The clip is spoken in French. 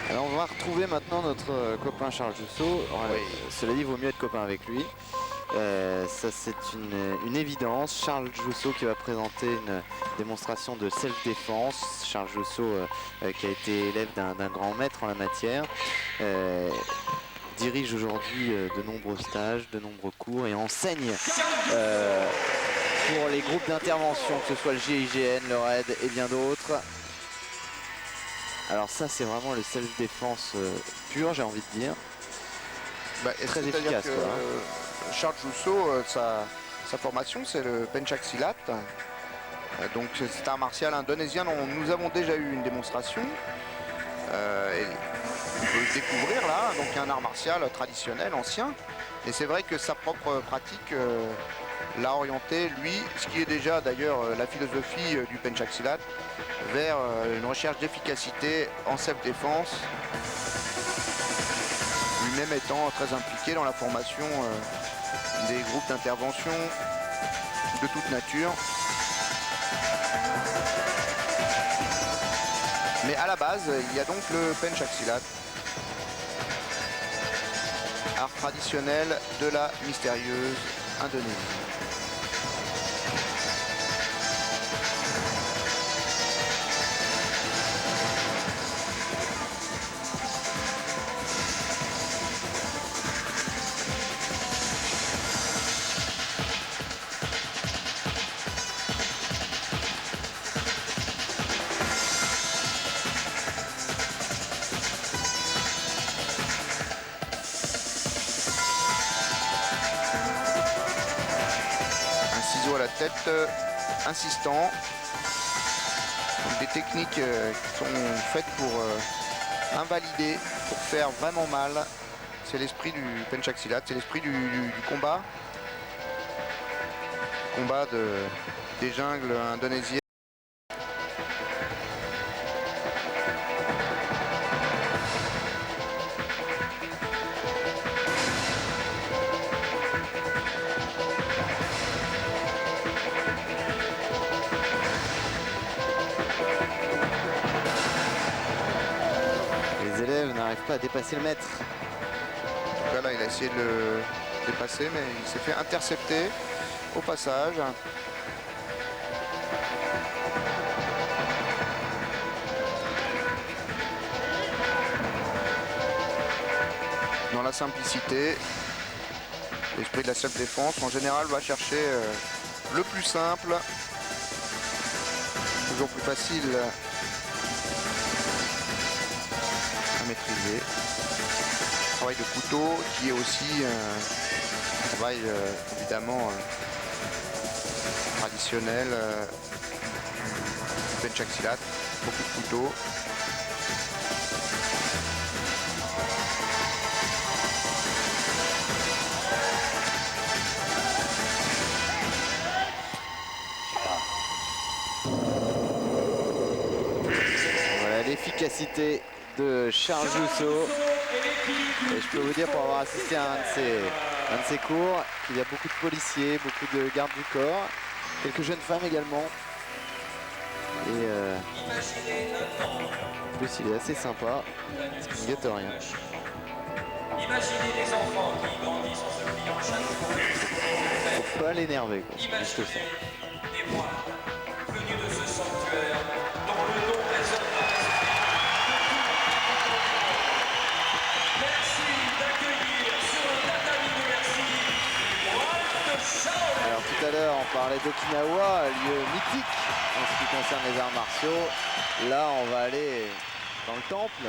Alors on va retrouver maintenant notre copain Charles Jussot. Oui. Cela dit, il vaut mieux être copain avec lui. Ça c'est une évidence. Charles Jussot qui va présenter une démonstration de self-défense. Charles Jussot qui a été élève d'un grand maître en la matière. Dirige aujourd'hui de nombreux stages, de nombreux cours et enseigne pour les groupes d'intervention, que ce soit le GIGN, le RAID et bien d'autres. Alors ça c'est vraiment le self-défense pur, j'ai envie de dire. Très efficace. Charles Jussot, sa formation c'est le Pencak Silat. Donc c'est un martial indonésien dont nous avons déjà eu une démonstration. Et on peut le découvrir là, donc un art martial traditionnel, ancien. Et c'est vrai que sa propre pratique l'a orienté, lui, ce qui est déjà d'ailleurs la philosophie du Pencak Silat, vers une recherche d'efficacité en self-défense, lui-même étant très impliqué dans la formation des groupes d'intervention de toute nature. Mais à la base, il y a donc le Pencak Silat, art traditionnel de la mystérieuse Indonésie. À la tête insistant, donc des techniques qui sont faites pour invalider, pour faire vraiment mal. C'est l'esprit du Pencak Silat, c'est l'esprit du combat des jungles indonésiennes. N'arrive pas à dépasser le maître. En tout cas là il a essayé de le dépasser mais il s'est fait intercepter au passage. Dans la simplicité, l'esprit de la self-défense en général va chercher le plus simple, toujours plus facile maîtriser. Travail de couteau qui est aussi un travail évidemment traditionnel du Pencak Silat, beaucoup de couteaux. Voilà l'efficacité de Charles Jussot. Et je peux vous dire, pour avoir assisté à un de ses cours, qu'il y a beaucoup de policiers, beaucoup de gardes du corps, quelques jeunes femmes également. Et en plus il est assez sympa, ce qui ne gâte rien. Imaginez des enfants qui grandissent en se pliant chaque jour. Faut pas l'énerver, quoi. Juste ça. Des moines venus de ce sanctuaire dont le nom résonne dans l'esprit. Merci d'accueillir sur le tatami de Bercy Walt Shaolin. Alors tout à l'heure on parlait d'Okinawa, lieu mythique en ce qui concerne les arts martiaux. Là on va aller dans le temple.